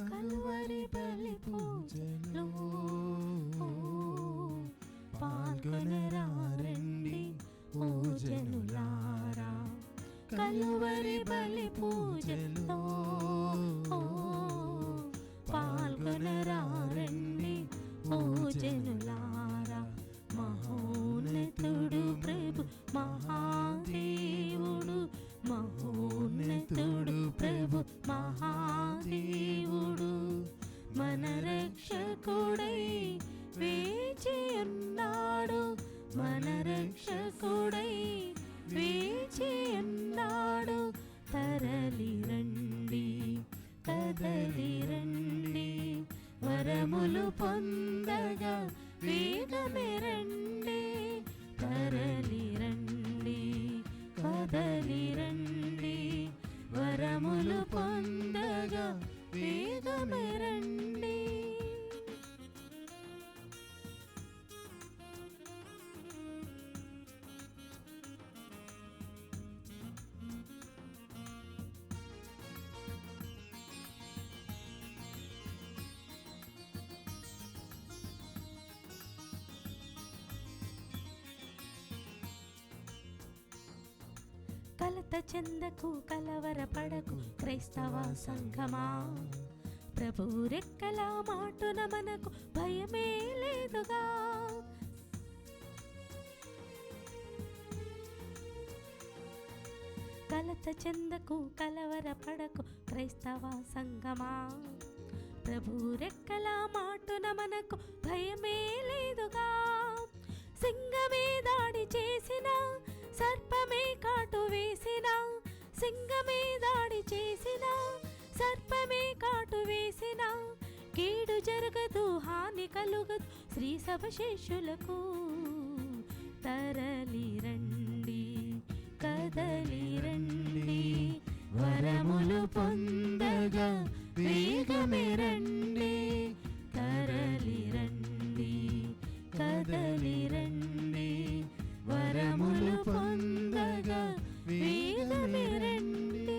కలువరి బలి పూజలో పాల్గొనరారండి ఓ జనులారా. కలువరి బలి పూజలో పాల్గొనరారండి ఓ జనులారా. మహోన్నతుడు ప్రభు మహాదేవుడు, మహోన్నతుడు ప్రభు మహాదేవుడు మన రక్షకుడై వేచి ఉన్నాడు, మన రక్షకుడై వేచి ఉన్నాడు. తరలి రండి, కదలి రండి, వరములు పొందగా వేగమే రండి. తరలి రండి, కదలి రండి, వరములు పొందగా వేగమే రండి. కలత చెందకు, కలవరపడకు క్రైస్తవ సంఘమా. ప్రభు రెక్కల మాటున మనకు భయమే లేదుగా. కలత చెందకు, కలవరపడకు క్రైస్తవ సంఘమా. ప్రభు రెక్కల మాటున మనకు భయమే లేదుగా. సింగమే దాడి చేసిన, సర్పమే కాటు వేసిన, సింగమే దాడి చేసిన, సర్పమే కాటు వేసిన, కీడు జరగదు, హాని కలుగదు శ్రీ సభ శిష్యులకు. తరలి రండి, కదలి రండి, వరములు పొందగా వేగమే రండి. తరలి రండి, కదలి రండి, వరములు పొందగా వేగమే రండి.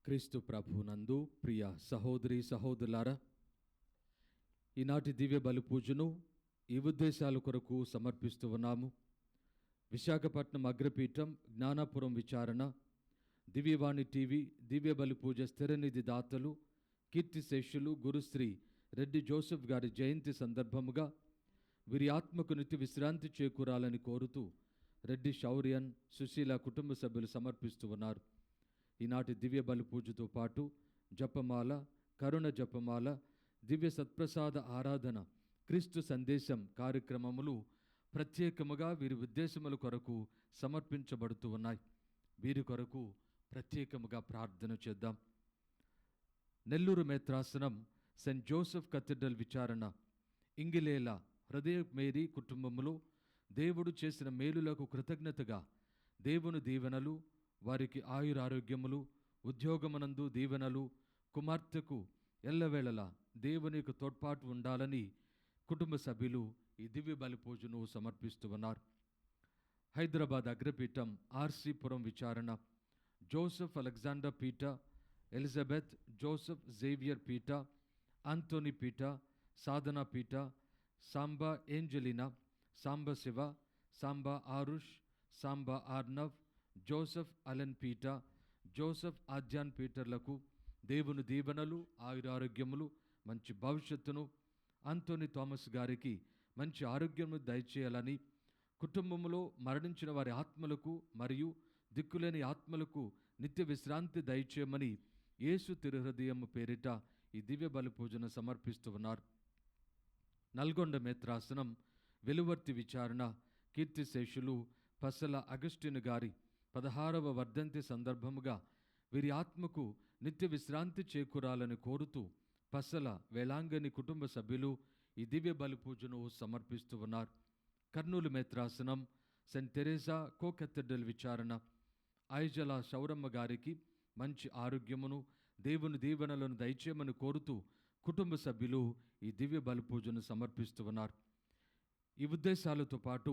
క్రీస్తు ప్రభునందు ప్రియ సహోదరి సహోదరులారా, ఈనాటి దివ్య బలి పూజను ఈ ఉద్దేశాల కొరకు సమర్పిస్తూ ఉన్నాము. విశాఖపట్నం అగ్రపీఠం, జ్ఞానాపురం విచారణ, దివ్యవాణి టీవీ, దివ్య బలి పూజ స్థిరనిధి దాతలు, కీర్తి శేషులు గురుశ్రీ రెడ్డి జోసెఫ్ గారి జయంతి సందర్భముగా వీరి ఆత్మకు నిత్య విశ్రాంతి చేకూరాలని కోరుతూ రెడ్డి శౌర్యన్, సుశీల కుటుంబ సభ్యులు సమర్పిస్తూ ఉన్నారు. ఈనాటి దివ్య బలి పూజతో పాటు జపమాల, కరుణ జపమాల, దివ్య సత్ప్రసాద ఆరాధన, క్రీస్తు సందేశం కార్యక్రమములు ప్రత్యేకముగా వీరి ఉద్దేశముల కొరకు సమర్పించబడుతూ ఉన్నాయి. వీరి కొరకు ప్రత్యేకముగా ప్రార్థన చేద్దాం. నెల్లూరు మేత్రాసనం సెయింట్ జోసెఫ్ కథీడ్రల్ విచారణ ఇంగిలేల హృదయ మేరీ కుటుంబములో దేవుడు చేసిన మేలులకు కృతజ్ఞతగా దేవుని దీవెనలు, వారికి ఆయురారోగ్యములు, ఉద్యోగమునందు దీవెనలు, కుమార్తెకు ఎల్లవేళలా దేవునికి తోడ్పాటు ఉండాలని కుటుంబ సభ్యులు ఈ దివ్య బలి పూజను సమర్పిస్తూ ఉన్నారు. హైదరాబాద్ అగ్రపీఠం ఆర్సీపురం విచారణ జోసెఫ్ అలెగ్జాండర్ పీట, ఎలిజబెత్ జోసెఫ్ జేవియర్ పీట, ఆంటోనీ పీట, సాధనా పీట, సాంబా ఏంజలినా, సాంబ శివ, సాంబా ఆరుష్, సాంబా ఆర్నవ్, జోసెఫ్ అలెన్ పీట, జోసెఫ్ ఆద్యాన్ పీటర్లకు దేవుని దీవెనలు, ఆయురారోగ్యములు, మంచి భవిష్యత్తును, ఆంటోనీ థామస్ గారికి మంచి ఆరోగ్యము దయచేయాలని, కుటుంబంలో మరణించిన వారి ఆత్మలకు మరియు దిక్కులేని ఆత్మలకు నిత్య విశ్రాంతి దయచేయమని యేసు తిరుహృదయము పేరిట ఈ దివ్య బలి పూజను సమర్పిస్తూ ఉన్నారు. నల్గొండ మేత్రాసనం వెలువర్తి విచారణ కీర్తిశేషులు పసల అగస్టిన్ గారి 16వ వర్ధంతి సందర్భముగా వీరి ఆత్మకు నిత్య విశ్రాంతి చేకూరాలని కోరుతూ పసల వేలాంగని కుటుంబ సభ్యులు ఈ దివ్య బలి పూజను సమర్పిస్తూ ఉన్నారు. కర్నూలు మేత్రాసనం సెయింట్ తెరేసా కో కథీడ్రల్ విచారణ ఐజల శౌరమ్మ గారికి మంచి ఆరోగ్యమును, దేవుని దీవెనలను దయచేయమని కోరుతూ కుటుంబ సభ్యులు ఈ దివ్య బలి పూజను సమర్పిస్తూ ఉన్నారు. ఈ ఉద్దేశాలతో పాటు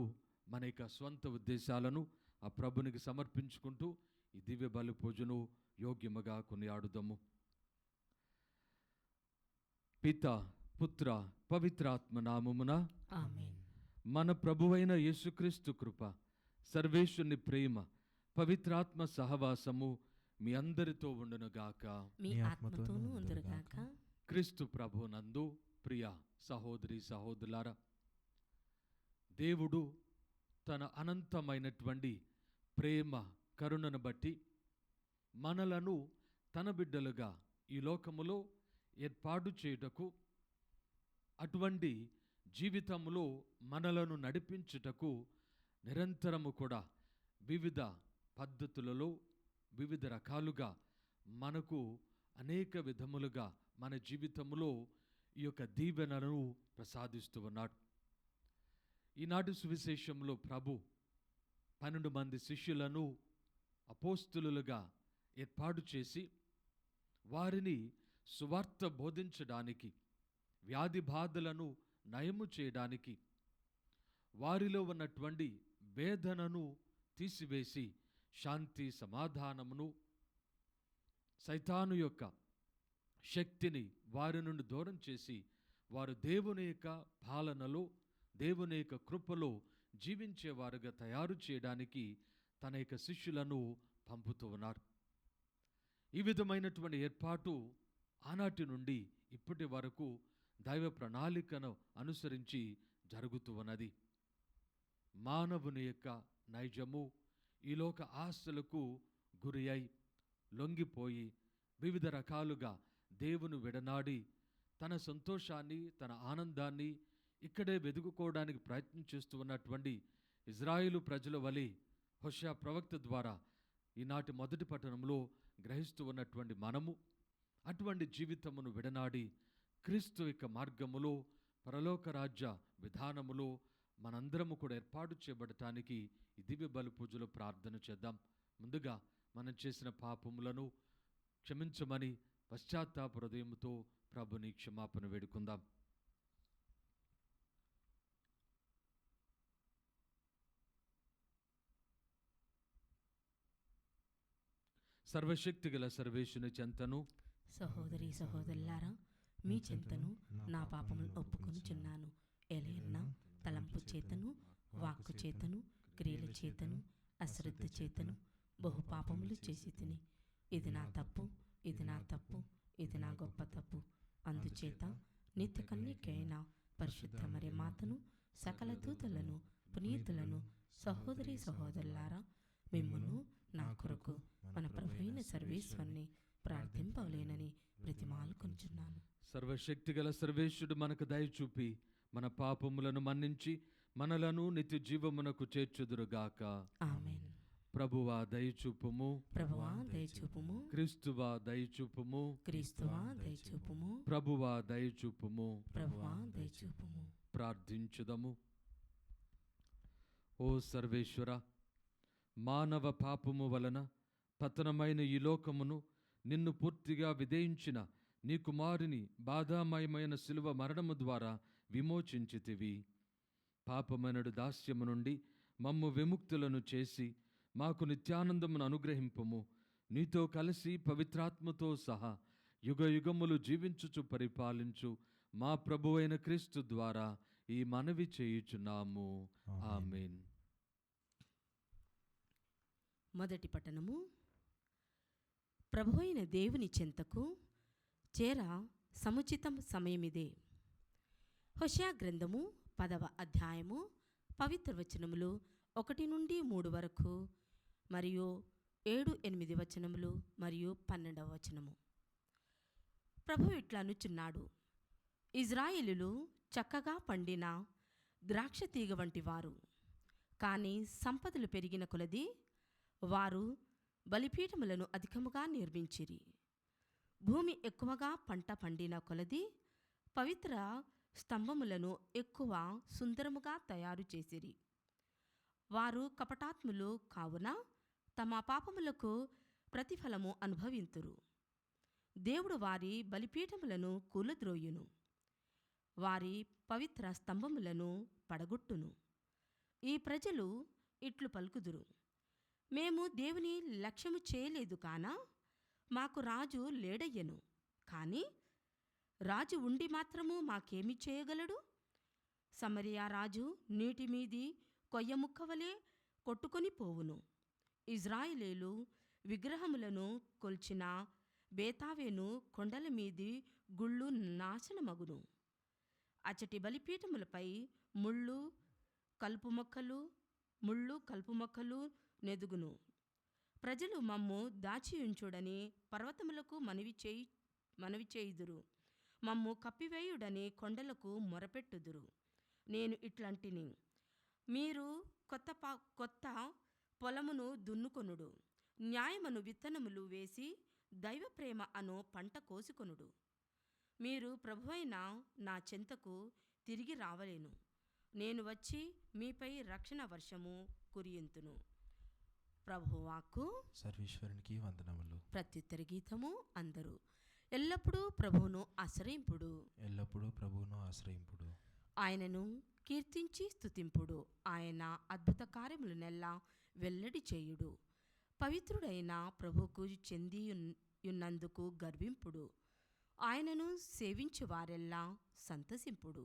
మన యొక్క స్వంత ఉద్దేశాలను ఆ ప్రభునికి సమర్పించుకుంటూ ఈ దివ్య బలి పూజను యోగ్యముగా కొనియాడుదము. పిత, పుత్ర, పవిత్రాత్మ నామమున ఆమేన్. మన ప్రభువైన యేసుక్రీస్తు కృప, సర్వేశ్వరుని ప్రేమ, పవిత్రాత్మ సహవాసము మీ అందరితో ఉండునుగాక. మీ ఆత్మతోనూ ఉందురుగాక. క్రీస్తు ప్రభునందు ప్రియ సహోదరి సహోదరులారా, దేవుడు తన అనంతమైనటువంటి ప్రేమ కరుణను బట్టి మనలను తన బిడ్డలుగా ఈ లోకములో ఏర్పాటు చేయుటకు, అటువంటి జీవితంలో మనలను నడిపించుటకు నిరంతరము కూడా వివిధ పద్ధతులలో వివిధ రకాలుగా మనకు అనేక విధములుగా మన జీవితంలో ఈ యొక్క దీవెనలను ప్రసాదిస్తూ ఉన్నాడు. ఈనాటి సువిశేషంలో ప్రభు 12 మంది శిష్యులను అపోస్తులుగా ఏర్పాటు చేసి వారిని సువార్త బోధించడానికి, వ్యాధి బాధలను నయము చేయడానికి, వారిలో ఉన్నటువంటి వేదనను తీసివేసి శాంతి సమాధానమును, సైతాను యొక్క శక్తిని వారి నుండి దూరం చేసి వారు దేవుని యొక్క పాలనలో, దేవుని యొక్క కృపలో జీవించేవారుగా తయారు చేయడానికి తన యొక్క శిష్యులను పంపుతూ ఉన్నారు. ఈ విధమైనటువంటి ఏర్పాటు ఆనాటి నుండి ఇప్పటి వరకు దైవ ప్రణాళికను అనుసరించి జరుగుతూ ఉన్నది. మానవుని యొక్క నైజము ఈ లోక ఆశలకు గురి అయి లొంగిపోయి వివిధ రకాలుగా దేవుని విడనాడి తన సంతోషాన్ని, తన ఆనందాన్ని ఇక్కడే వెతుకుకోవడానికి ప్రయత్నం చేస్తూ ఉన్నటువంటి ఇజ్రాయేలు ప్రజల వలె హోషేయ ప్రవక్త ద్వారా ఈనాటి మొదటి పట్టణంలో గ్రహిస్తూ ఉన్నటువంటి మనము అటువంటి జీవితమును విడనాడి క్రీస్తు యొక్క మార్గములో, పరలోక రాజ్య విధానములో మనందరము కూడా ఏర్పాటు చేయబడటానికి ఈ దివ్య బలి పూజలో ప్రార్థన చేద్దాం. ముందుగా మనం చేసిన పాపములను క్షమించమని పశ్చాత్తాప హృదయముతో ప్రభుని క్షమాపణ వేడుకుందాం. సర్వశక్తి గల సర్వేశ్వరుని చెంతను, సహోదరి సహోదరులారా, మీ చెంతను నా పాపములు ఒప్పుకొనుచున్నాను. ఎలయన్నా తలంపు చేతను, వాక్కు చేతను, క్రియల చేతను, అశ్రద్ధ చేతను బహు పాపములు చేసి తిని. ఇది నా తప్పు, ఇది నా తప్పు, ఇది నా గొప్ప తప్పు. అందుచేత నిత్య కన్యకైన పరిశుద్ధ మరి మాతను, సకల దూతలను, పునీతులను, సహోదరి సహోదరులారా, మిమ్మును నా కొరకు మన ప్రభువైన సర్వేశ్వరుని ప్రార్థింపవలేనని బ్రతిమాలు కొంచున్నాను. సర్వశక్తి గల సర్వేశ్వరుడు మనకు దయ చూపి మన పాపములను మన్నించి మనలను నిత్య జీవమునకు చేర్చుదురుగాక. ఆమేన్. ప్రభువా దయచూపుము, ప్రభువా దయచూపుము, క్రీస్తువా దయచూపుము, క్రీస్తువా దయచూపుము, ప్రభువా దయచూపుము. ప్రభువా దయచూపుము. ప్రార్థించుదము. ఓ సర్వేశ్వర, మానవ పాపము వలన పతనమైన ఈ లోకమును నిన్ను పూర్తిగా విధేయించిన నీ కుమారుని బాధామయమైన శిలువ మరణము ద్వారా విమోచించితివి. పాపమనడు దాస్యము నుండి మమ్ము విముక్తులను చేసి మాకు నిత్యానందమును అనుగ్రహింపుము. నీతో కలిసి పవిత్రాత్మతో సహా యుగ యుగములు జీవించుచు పరిపాలించు మా ప్రభువైన క్రీస్తు ద్వారా ఈ మనవి చేయుచున్నాము. ఆమేన్. మొదటి పట్టణము. ప్రభువైన దేవుని చెంతకు చేర సముచితం సమయమిదే. హోషేయ గ్రంథము 10వ అధ్యాయము పవిత్ర వచనములు 1 నుండి 3 వరకు మరియు 7, 8 వచనములు మరియు 12వ వచనము. ప్రభువు ఇట్లా అనుచున్నాడు: ఇజ్రాయేలులు చక్కగా పండిన ద్రాక్ష తీగ వంటి వారు, కానీ సంపదలు పెరిగిన కొలది వారు బలిపీఠములను అధికముగా నిర్మించిరి. భూమి ఎక్కువగా పంట పండిన కొలది పవిత్ర స్తంభములను ఎక్కువ సుందరముగా తయారు చేసిరి. వారు కపటాత్ములు కావున తమ పాపములకు ప్రతిఫలము అనుభవింతురు. దేవుడు వారి బలిపీఠములను కూలద్రోయును, వారి పవిత్ర స్తంభములను పడగొట్టును. ఈ ప్రజలు ఇట్లు పలుకుదురు: మేము దేవుని లక్ష్యము చేయలేదు కాన మాకు రాజు లేడయ్యను. కానీ రాజు ఉండి మాత్రము మాకేమి చేయగలడు? సమరియా రాజు నీటి మీది కొయ్యముక్కవలే కొట్టుకొని పోవును. ఇజ్రాయేలీలు విగ్రహములను కొల్చిన బేతావేను కొండల మీది గుళ్ళు నాశనమగును. అచటి బలిపీఠములపై ముళ్ళు కలుపు మొక్కలు నెదుగును. ప్రజలు మమ్ము దాచియుంచుడని పర్వతములకు మనవి చేయుదురు. మమ్ము కప్పివేయుడని కొండలకు మొరపెట్టుదురు. నేను ఇట్లాంటిని, మీరు కొత్త పొలమును దున్నుకొనుడు, న్యాయమను విత్తనములు వేసి దైవప్రేమ అను పంట కోసుకొనుడు. మీరు ప్రభువైన నా చెంతకు తిరిగి రావలేను. నేను వచ్చి మీపై రక్షణ వర్షము కురియుంతును. ప్రభువాక్కు. సర్వేశ్వరునికి వందనములు. ప్రత్యుత్తర గీతము. అందరూ ఎల్లప్పుడూ ప్రభువును ఆశ్రయింపుడు. ఎల్లప్పుడూ ప్రభువును ఆశ్రయింపుడు. ఆయనను కీర్తించి స్తుతింపుడు. ఆయన అద్భుత కార్యములనెల్లా వెల్లడి చేయుడు. పవిత్రుడైన ప్రభువుకు చెందియున్నందుకు గర్వింపుడు. ఆయనను సేవించు వారెల్లా సంతసింపుడు.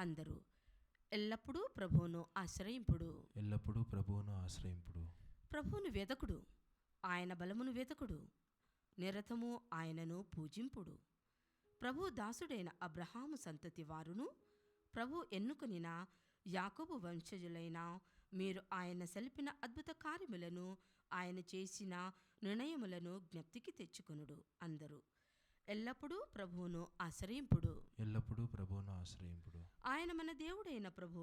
అందరూ ఎల్లప్పుడూ ప్రభువును ఆశ్రయింపుడు. ఎల్లప్పుడూ ప్రభువును ఆశ్రయింపుడు. ప్రభువును వెదకుడు, ఆయన బలమును వెదకుడు. నిరతము ఆయనను పూజింపుడు. ప్రభు దాసుడైన అబ్రహాము సంతతి వారును, ప్రభు ఎన్నుకొనిన యాకోబు వంశజులైన మీరు ఆయన సలిపిన అద్భుత కార్యములను, ఆయన చేసిన నిర్ణయములను జ్ఞప్తికి తెచ్చుకొనుడు. అందరూ ఎల్లప్పుడూ ప్రభువును ఆశ్రయింపుడు. ఎల్లప్పుడూ ప్రభువును ఆశ్రయింపుడు. ఆయన మన దేవుడైన ప్రభు.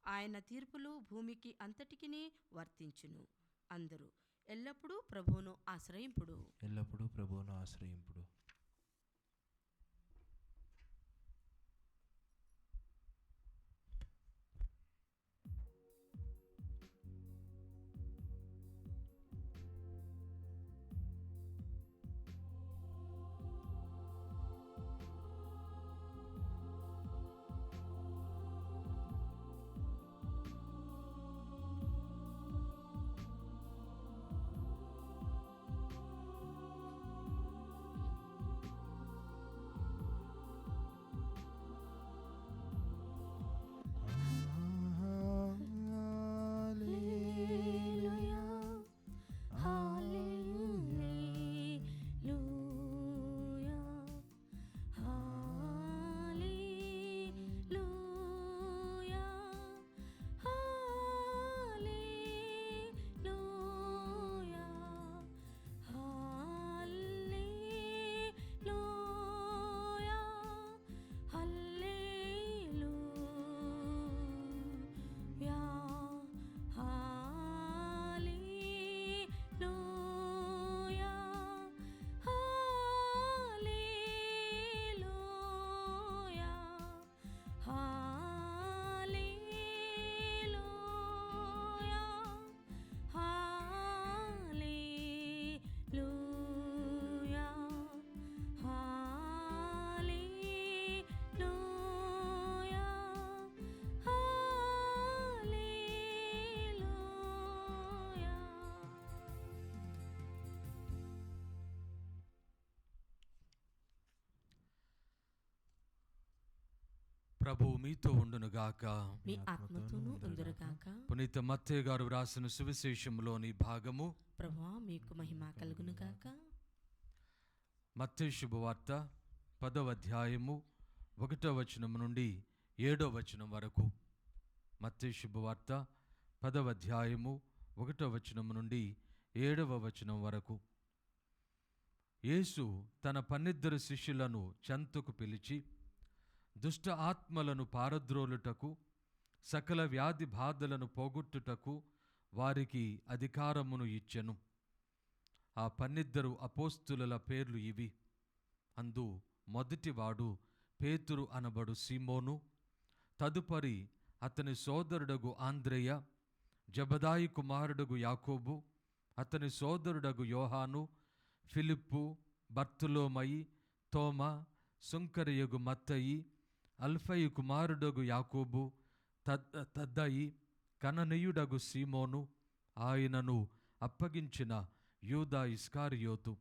ఆయన తీర్పులు భూమికి అంతటికిని వర్తించును. అందరూ ఎల్లప్పుడూ ప్రభువును ఆశ్రయింపుడు. ఎల్లప్పుడూ ప్రభువును ఆశ్రయింపుడు. ప్రభువు మీతో ఉండునుగాక. మీ ఆత్మతోనూ ఉందురుగాక. పునీత మత్తయి గారు వ్రాసిన సువిశేషంలోని భాగము. ప్రభువా మీకు మహిమ కలుగునుగాక. మత్తయి శుభవార్త 10వ అధ్యాయము 1వ వచనం నుండి 7వ వచనం వరకు. మత్తయి శుభవార్త 10వ అధ్యాయము 1వ వచనం నుండి 7వ వచనం వరకు. యేసు తన 12 శిష్యులను చెంతకు పిలిచి, దుష్ట ఆత్మలను పారద్రోలుటకు, సకల వ్యాధి బాధలను పోగొట్టుటకు వారికి అధికారమును ఇచ్చెను. ఆ 12 అపోస్తుల పేర్లు ఇవి. అందు మొదటివాడు పేతురు అనబడు సీమోను, తదుపరి అతని సోదరుడగు ఆంద్రేయ, జబదాయి కుమారుడగు యాకోబు, అతని సోదరుడగు యోహాను, ఫిలిప్పు, బర్తులోమయి, తోమా, సుంకరియగు మత్తయి, అల్ఫయి కుమారుడగు యాకోబు, తద్దయి, కననీయుడగు సీమోను, ఆయనను అప్పగించిన యూదా ఇస్కారియోతు.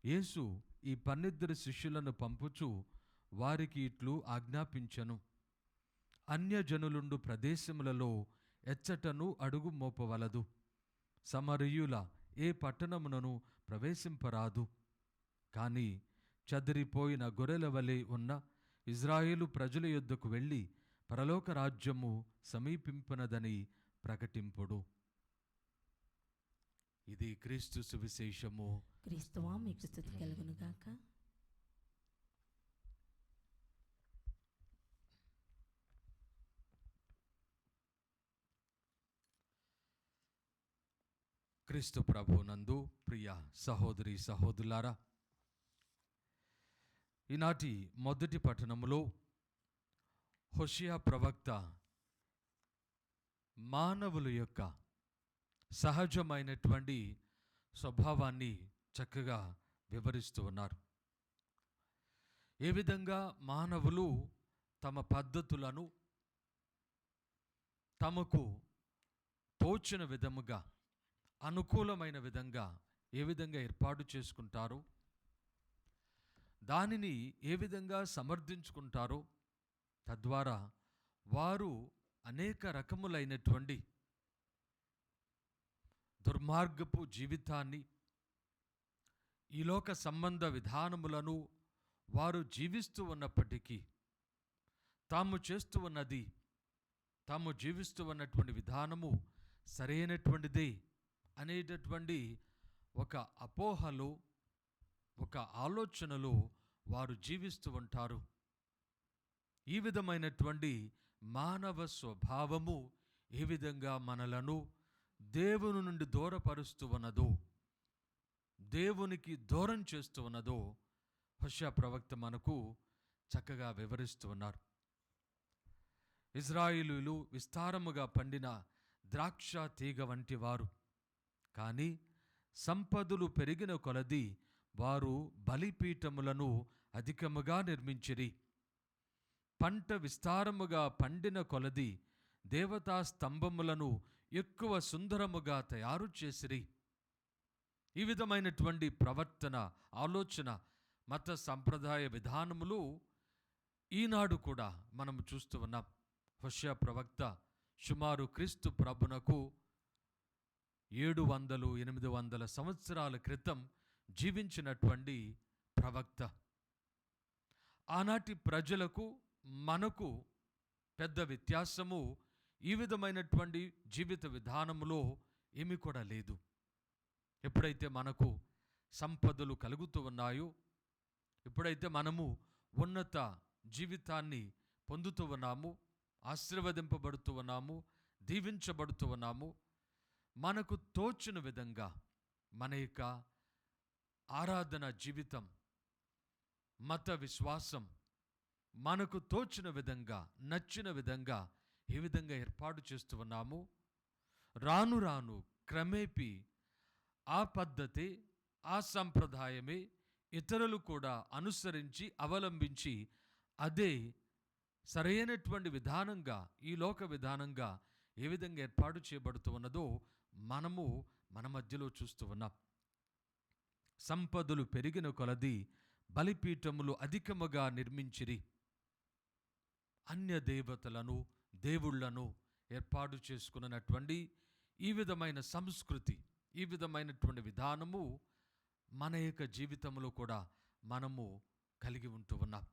యేసు ఈ 12 శిష్యులను పంపుచు వారికి ఇట్లు ఆజ్ఞాపించెను: అన్యజనులుండు ప్రదేశములలో ఎచ్చటను అడుగు మోపవలదు. సమరయుల ఏ పట్టణమునను ప్రవేశింపరాదు. కానీ చెదిరిపోయిన గొర్రెల వలె ఉన్న ఇజ్రాయేలు ప్రజల యొద్దకు వెళ్ళి పరలోక రాజ్యము సమీపింపనదని ప్రకటింపుడు. ఇది క్రీస్తు సువిశేషము. క్రీస్తువా మీకు స్తుతి కలుగును గాక. క్రీస్తు ప్రభునందు ప్రియ సహోదరి సహోదరులారా, ఈనాటి మొదటి పట్టణములో హోషేయ ప్రవక్త మానవుల యొక్క సహజమైనటువంటి స్వభావాన్ని చక్కగా వివరిస్తూ ఉన్నారు. ఏ విధంగా మానవులు తమ పద్ధతులను తమకు తోచిన విధముగా, అనుకూలమైన విధంగా ఏ విధంగా ఏర్పాటు చేసుకుంటారో, దానిని ఏ విధంగా సమర్థించుకుంటారో, తద్వారా వారు అనేక రకములైనటువంటి దుర్మార్గపు జీవితాన్ని, ఈ లోక సంబంధ విధానములను వారు జీవిస్తూ ఉన్నప్పటికీ, తాము చేస్తూ ఉన్నది, తాము జీవిస్తూ ఉన్నటువంటి విధానము సరైనటువంటిదే అనేటటువంటి ఒక అపోహలో, ఒక ఆలోచనలో వారు జీవిస్తూ ఉంటారు. ఈ విధమైనటువంటి మానవ స్వభావము ఏ విధంగా మనలను దేవుని నుండి దూరపరుస్తూ ఉన్నదో, దేవునికి దూరం చేస్తూ ఉన్నదో హోషేయ ప్రవక్త మనకు చక్కగా వివరిస్తూ ఉన్నారు. ఇజ్రాయేలీయులు విస్తారముగా పండిన ద్రాక్ష తీగ వంటి వారు. కానీ సంపదలు పెరిగిన కొలది వారు బలిపీఠములను అధికముగా నిర్మించిరి. పంట విస్తారముగా పండిన కొలది దేవతా స్తంభములను ఎక్కువ సుందరముగా తయారు చేసిరి. ఈ విధమైనటువంటి ప్రవర్తన, ఆలోచన, మత సంప్రదాయ విధానములు ఈనాడు కూడా మనం చూస్తూ ఉన్నాం. హోషేయ ప్రవక్త సుమారు క్రీస్తు ప్రభునకు 700-800 సంవత్సరాల క్రితం జీవించినటువంటి ప్రవక్త. ఆనాటి ప్రజలకు మనకు పెద్ద వ్యత్యాసము ఈ విధమైనటువంటి జీవిత విధానములో ఏమీ కూడా లేదు. ఎప్పుడైతే మనకు సంపదలు కలుగుతూ ఉన్నాయో, ఎప్పుడైతే మనము ఉన్నత జీవితాన్ని పొందుతూ ఉన్నాము, ఆశీర్వదింపబడుతూ ఉన్నాము, దీవించబడుతూ ఉన్నాము, మనకు తోచిన విధంగా మన యొక్క ఆరాధన జీవితం, మత విశ్వాసం మనకు తోచిన విధంగా, నచ్చిన విధంగా ఏ విధంగా ఏర్పాటు చేస్తూ ఉన్నాము, రాను రాను క్రమేపీ ఆ పద్ధతి, ఆ సంప్రదాయమే ఇతరులు కూడా అనుసరించి, అవలంబించి అదే సరైనటువంటి విధానంగా, ఈ లోక విధానంగా ఏ విధంగా ఏర్పాటు చేయబడుతూ ఉన్నదో మనము మన మధ్యలో చూస్తూ ఉన్నాం. సంపదలు పెరిగిన కొలది బలిపీఠములు అధికముగా నిర్మించిరి. అన్య దేవతలను, దేవుళ్లను ఏర్పాటు చేసుకున్నటువంటి ఈ విధమైన సంస్కృతి, ఈ విధమైనటువంటి విధానము మన యొక్క జీవితంలో కూడా మనము కలిగి ఉంటూ ఉన్నాం.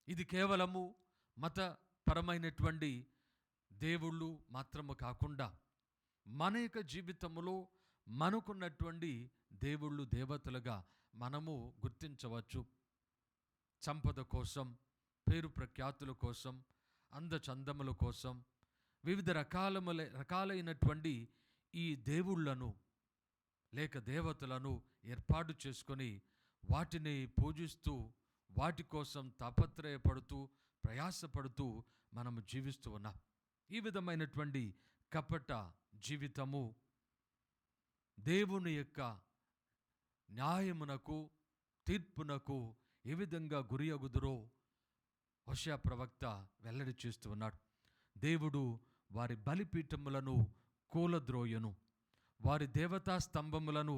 ఇది కేవలము మతపరమైనటువంటి దేవుళ్ళు మాత్రము కాకుండా, మన యొక్క జీవితంలో మనకున్నటువంటి దేవుళ్ళు, దేవతలుగా మనము గుర్తించవచ్చు. సంపద కోసం, పేరు ప్రఖ్యాతుల కోసం, అందచందముల కోసం వివిధ రకాలైనటువంటి ఈ దేవుళ్లను లేక దేవతలను ఏర్పాటు చేసుకొని వాటిని పూజిస్తూ, వాటి కోసం తాపత్రయపడుతూ, ప్రయాసపడుతూ మనము జీవిస్తూ ఉన్నాం. ఈ విధమైనటువంటి కపట జీవితము దేవుని యొక్క న్యాయమునకు, తీర్పునకు ఏ విధంగా గురి అగుదురో హోషేయ ప్రవక్త వెల్లడి చేస్తూ ఉన్నాడు. దేవుడు వారి బలిపీఠములను కూలద్రోయను, వారి దేవతా స్తంభములను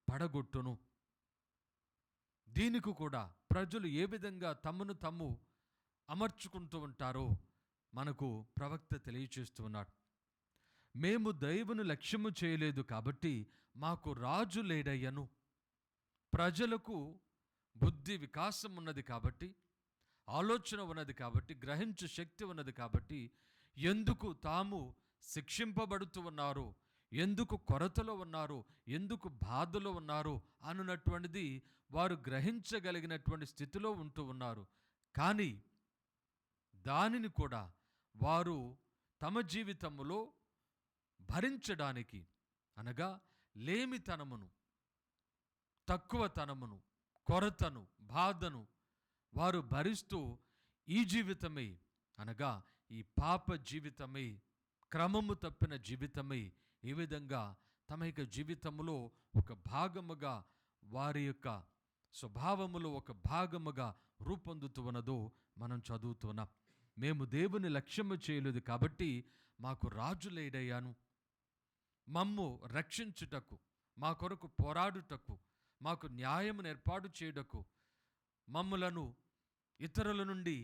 పడగొట్టును. దీనికి కూడా ప్రజలు ఏ విధంగా తమను తాము అమర్చుకుంటూ ఉంటారో మనకు ప్రవక్త తెలియచేస్తూ ఉన్నాడు. మేము దైవను లక్ష్యము చేయలేదు కాబట్టి మాకు రాజు లేడయ్యను. ప్రజలకు బుద్ధి వికాసం ఉన్నది కాబట్టి, ఆలోచన ఉన్నది కాబట్టి, గ్రహించు శక్తి ఉన్నది కాబట్టి, ఎందుకు తాము శిక్షింపబడుతూ ఉన్నారు, ఎందుకు కొరతలో ఉన్నారు, ఎందుకు బాధలో ఉన్నారు అన్నటువంటిది వారు గ్రహించగలిగినటువంటి స్థితిలో ఉంటూ ఉన్నారు. కానీ దానిని కూడా వారు తమ జీవితంలో భరించడానికి, అనగా లేమితనమును, తక్కువతనమును, కొరతను, బాధను వారు భరిస్తూ ఈ జీవితమే, అనగా ఈ పాప జీవితమే, క్రమము తప్పిన జీవితమే ఈ విధంగా తమ యొక్క జీవితంలో ఒక భాగముగా, వారి యొక్క స్వభావములో ఒక భాగముగా రూపొందుతూ ఉన్నదో మనం చదువుతున్నాం. మేము దేవుని లక్ష్యము చేయలేదు కాబట్టి మాకు రాజు లేడయ్యాను. మమ్ము రక్షించుటకు, మా కొరకు పోరాడుటకు, మాకు న్యాయమును ఏర్పాటు చేయుటకు, మమ్ములను ఇతరుల నుండి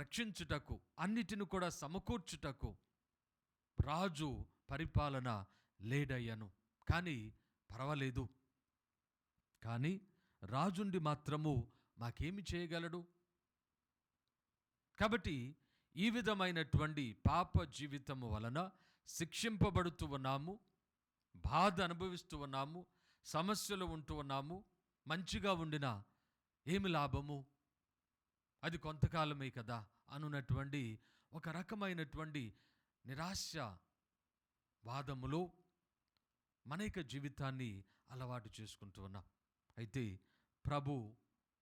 రక్షించుటకు, అన్నిటిని కూడా సమకూర్చుటకు రాజు పరిపాలన లేడయ్యను. కానీ పర్వాలేదు, కానీ రాజుండి మాత్రము మాకేమి చేయగలడు? కాబట్టి ఈ విధమైనటువంటి పాప జీవితము వలన శిక్షింపబడుతూ ఉన్నాము, బాధ అనుభవిస్తూ ఉన్నాము, సమస్యలు ఉంటూ ఉన్నాము. మంచిగా ఉండినా ఏమి లాభము, అది కొంతకాలమే కదా అనున్నటువంటి ఒక రకమైనటువంటి నిరాశ వాదములో మన యొక్క జీవితాన్ని అలవాటు చేసుకుంటూ ఉన్నాం. అయితే ప్రభు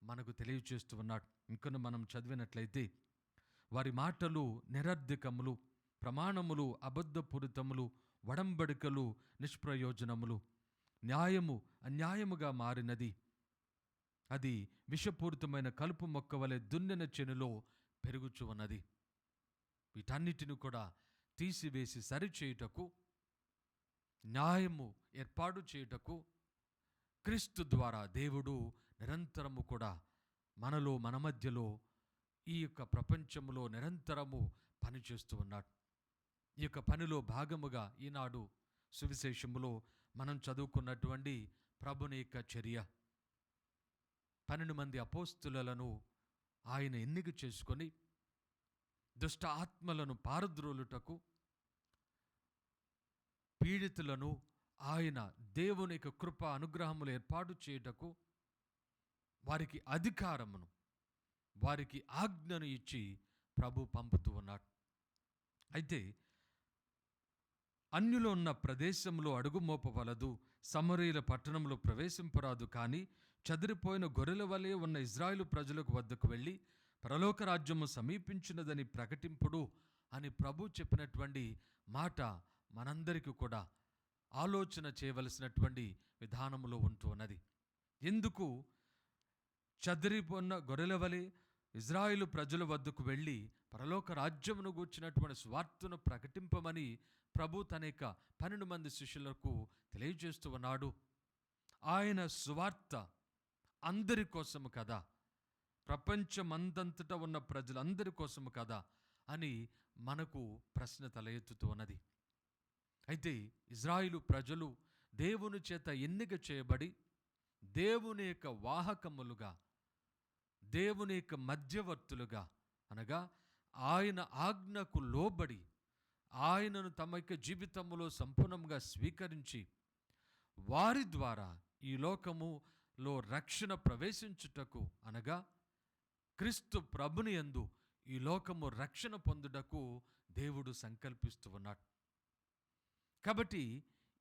మనకు తెలియచేస్తూ ఉన్నాడు. ఇంకొన్ని మనం చదివినట్లయితే, వారి మాటలు నిరర్ధకములు, ప్రమాణములు అబద్ధపూరితములు, వడంబడికలు నిష్ప్రయోజనములు, న్యాయము అన్యాయముగా మారినది, అది విషపూరితమైన కలుపు మొక్క వలె దున్నిన చెనులో పెరుగుచు ఉన్నది. వీటన్నిటిని కూడా తీసివేసి సరిచేయుటకు, న్యాయము ఏర్పాటు చేయుటకు క్రీస్తు ద్వారా దేవుడు నిరంతరము కూడా మనలో, మన మధ్యలో, ఈ యొక్క ప్రపంచంలో నిరంతరము పనిచేస్తూ ఉన్నాడు. ఈ యొక్క పనిలో భాగముగా ఈనాడు సువిశేషములో మనం చదువుకున్నటువంటి ప్రభుని యొక్క చర్య, 12 మంది అపోస్తులను ఆయన ఎన్నిక చేసుకొని దుష్ట ఆత్మలను పారద్రోలుటకు, పీడితులను ఆయన దేవుని యొక్క కృప అనుగ్రహములు ఏర్పాటు చేయుటకు వారికి అధికారమును, వారికి ఆజ్ఞను ఇచ్చి ప్రభు పంపుతూ ఉన్నాడు. అయితే అన్యులు ఉన్న ప్రదేశంలో అడుగుమోపవలదు, సమరీల పట్టణంలో ప్రవేశింపరాదు, కానీ చెదిరిపోయిన గొర్రెల వలె ఉన్న ఇజ్రాయేలు ప్రజలకు వద్దకు వెళ్ళి పరలోక రాజ్యము సమీపించినదని ప్రకటింపుడు అని ప్రభు చెప్పినటువంటి మాట మనందరికీ కూడా ఆలోచన చేయవలసినటువంటి విధానములో ఉంటూ ఉన్నది. ఎందుకు చెదిరిపోయిన గొర్రెల వలె ఇజ్రాయేలు ప్రజల వద్దకు వెళ్ళి పరలోక రాజ్యమును గూర్చినటువంటి స్వార్థను ప్రకటింపమని ప్రభు తన యొక్క 12 మంది శిష్యులకు తెలియజేస్తూ ఉన్నాడు. ఆయన సువార్త అందరి కోసము కదా, ప్రపంచమందంతటా ఉన్న ప్రజలందరి కోసము కదా అని మనకు ప్రశ్న తల ఎత్తుతూ ఉన్నది. అయితే ఇజ్రాయేలు ప్రజలు దేవుని చేత ఎన్నిక చేయబడి దేవుని యొక్క వాహకములుగా, దేవుని యొక్క మధ్యవర్తులుగా, అనగా ఆయన ఆజ్ఞకు లోబడి ఆయనను తమ యొక్క జీవితంలో సంపూర్ణంగా స్వీకరించి వారి ద్వారా ఈ లోకములో రక్షణ ప్రవేశించుటకు, అనగా క్రీస్తు ప్రభుని యందు ఈ లోకము రక్షణ పొందుటకు దేవుడు సంకల్పిస్తూ ఉన్నాడు. కాబట్టి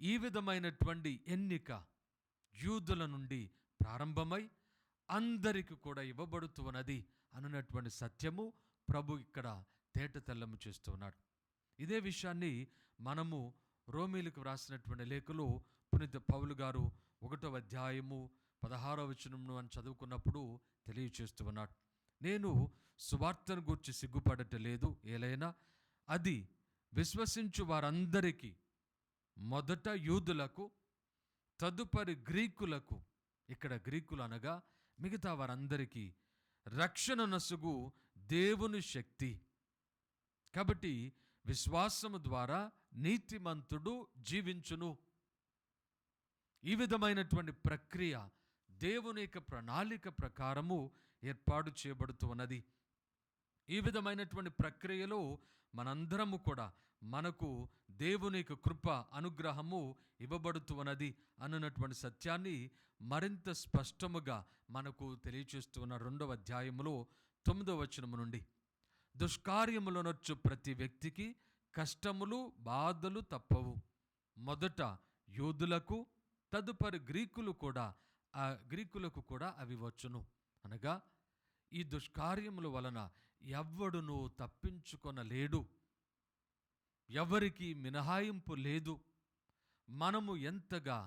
ఈ విధమైనటువంటి ఎన్నిక యూదుల నుండి ప్రారంభమై అందరికీ కూడా ఇవ్వబడుతూ ఉన్నది అన్నటువంటి సత్యము ప్రభు ఇక్కడ తేటతెల్లము చేస్తూ ఉన్నాడు. ఇదే విషయాన్ని మనము రోమీలకు వ్రాసినటువంటి లేఖలో పునీత పౌలు గారు 1వ అధ్యాయము 16వ వచనమును అని చదువుకున్నప్పుడు తెలియచేస్తూ ఉన్నాడు. నేను సువార్తను గూర్చి సిగ్గుపడటలేదు, ఏలైనా అది విశ్వసించు వారందరికీ మొదట యూదులకు, తదుపరి గ్రీకులకు. ఇక్కడ గ్రీకులు అనగా మిగతా వారందరికీ రక్షణ నసుగు దేవుని శక్తి. కాబట్టి విశ్వాసము ద్వారా నీతిమంతుడు జీవించును. ఈ విధమైనటువంటి ప్రక్రియ దేవుని యొక్క ప్రణాళిక ప్రకారము ఏర్పాటు చేయబడుతూ ఉన్నది. ఈ విధమైనటువంటి ప్రక్రియలో మనందరము కూడా మనకు దేవుని యొక్క కృప అనుగ్రహము ఇవ్వబడుతూ ఉన్నది అన్నటువంటి సత్యాన్ని మరింత స్పష్టముగా మనకు తెలియచేస్తూ ఉన్న 2వ అధ్యాయములో 9వ వచనము నుండి, దుష్కార్యములనొచ్చు ప్రతి వ్యక్తికి కష్టములు బాధలు తప్పవు. మొదట యూదులకు, తదుపరి గ్రీకులకు కూడా అవి వచ్చును. అనగా ఈ దుష్కార్యముల వలన ఎవ్వడును తప్పించుకొనలేడు, ఎవరికి మినహాయింపు లేదు. మనము ఎంతగా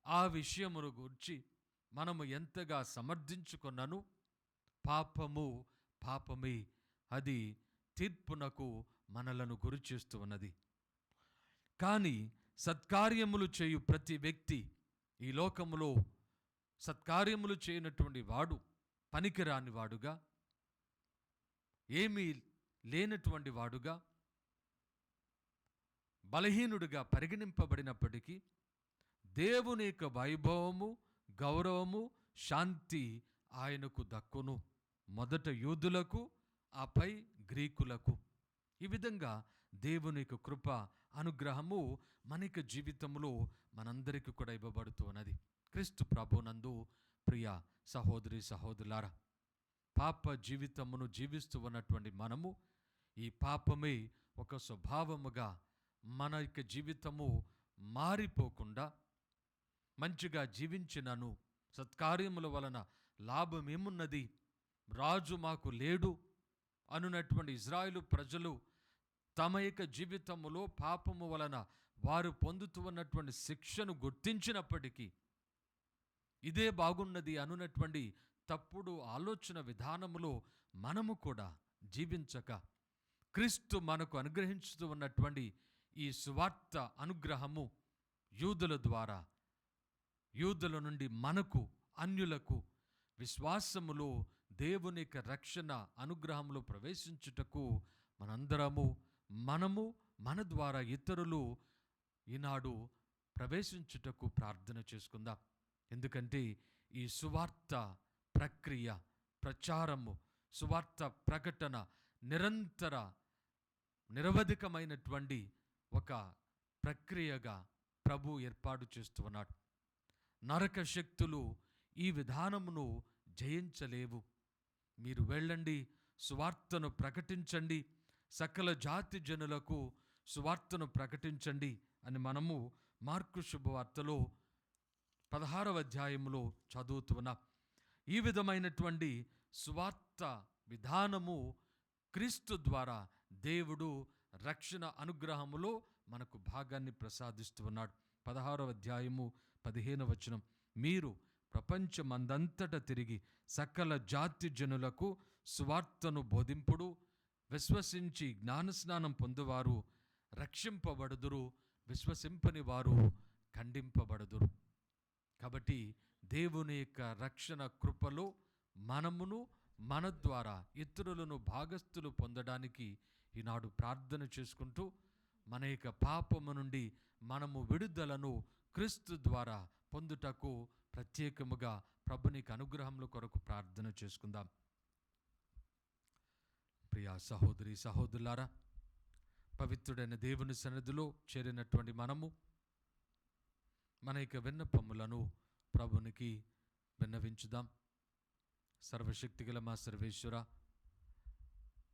ఆ విషయమును గురించి మనము ఎంతగా సమర్థించుకొన్నను, పాపమే అది తీర్పునకు మనలను గురి చేస్తూ ఉన్నది. కానీ సత్కార్యములు చేయు ప్రతి వ్యక్తి, ఈ లోకములో సత్కార్యములు చేయనటువంటి వాడు పనికిరాని వాడుగా, ఏమీ లేనటువంటి వాడుగా, బలహీనుడిగా పరిగణింపబడినప్పటికీ దేవుని యొక్క వైభవము, గౌరవము, శాంతి ఆయనకు దక్కును. మొదట యూదులకు, ఆపై గ్రీకులకు. ఈ విధంగా దేవుని యొక్క కృప అనుగ్రహము మన యొక్క జీవితంలో మనందరికీ కూడా ఇవ్వబడుతూ ఉన్నది. క్రీస్తు ప్రభునందు ప్రియ సహోదరి సహోదరులారా, పాప జీవితమును జీవిస్తూ ఉన్నటువంటి మనము ఈ పాపమే ఒక స్వభావముగా మన యొక్క జీవితము మారిపోకుండా మంచిగా జీవించినను సత్కార్యముల వలన లాభమేమున్నది, రాజు మాకు లేడు అనున్నటువంటి ఇజ్రాయేలు ప్రజలు తమ యొక్క జీవితములో పాపము వలన వారు పొందుతూ ఉన్నటువంటి శిక్షను గుర్తించినప్పటికీ ఇదే బాగున్నది అనున్నటువంటి తప్పుడు ఆలోచన విధానములో మనము కూడా జీవించక, క్రీస్తు మనకు అనుగ్రహించుతూ ఉన్నటువంటి ఈ సువార్త అనుగ్రహము యూదుల ద్వారా, యూదుల నుండి మనకు అన్యులకు విశ్వాసములో దేవుని యొక్క రక్షణ అనుగ్రహములో ప్రవేశించుటకు మనము మన ద్వారా ఇతరులు ఈనాడు ప్రవేశించుటకు ప్రార్థన చేసుకుందాం. ఎందుకంటే ఈ సువార్త ప్రక్రియ, ప్రచారము, సువార్త ప్రకటన నిరవధికమైనటువంటి ఒక ప్రక్రియగా ప్రభు ఏర్పాటు చేస్తూ ఉన్నాడు. నరక శక్తులు ఈ విధానమును జయించలేవు. మీరు వెళ్ళండి, సువార్తను ప్రకటించండి, సకల జాతి జనులకు సువార్తను ప్రకటించండి అని మనము మార్కు శుభవార్తలో 16వ అధ్యాయములో చదువుతున్నాం. ఈ విధమైనటువంటి సువార్త విధానము క్రీస్తు ద్వారా దేవుడు రక్షణ అనుగ్రహములో మనకు భాగాన్ని ప్రసాదిస్తూ ఉన్నాడు. 16వ అధ్యాయము 15వ వచనం, మీరు ప్రపంచమందంతట తిరిగి సకల జాతి జనులకు సువార్తను బోధింపుడు, విశ్వసించి జ్ఞానస్నానం పొందువారు రక్షింపబడుదురు, విశ్వసింపని వారు ఖండింపబడుదురు. కాబట్టి దేవుని యొక్క రక్షణ కృపలో మనమును మన ద్వారా ఇతరులను భాగస్థులు పొందడానికి ఈనాడు ప్రార్థన చేసుకుంటూ మన యొక్క పాపము నుండి మనము విడుదలను క్రీస్తు ద్వారా పొందుటకు ప్రత్యేకముగా ప్రభునికి అనుగ్రహముల కొరకు ప్రార్థన చేసుకుందాం. ప్రియా సహోదరి సహోదరులారా, పవిత్రుడైన దేవుని సన్నిధిలో చేరినటువంటి మనము మన యొక్క విన్నపములను ప్రభునికి విన్నవించుదాం. సర్వశక్తిగల మా సర్వేశ్వర,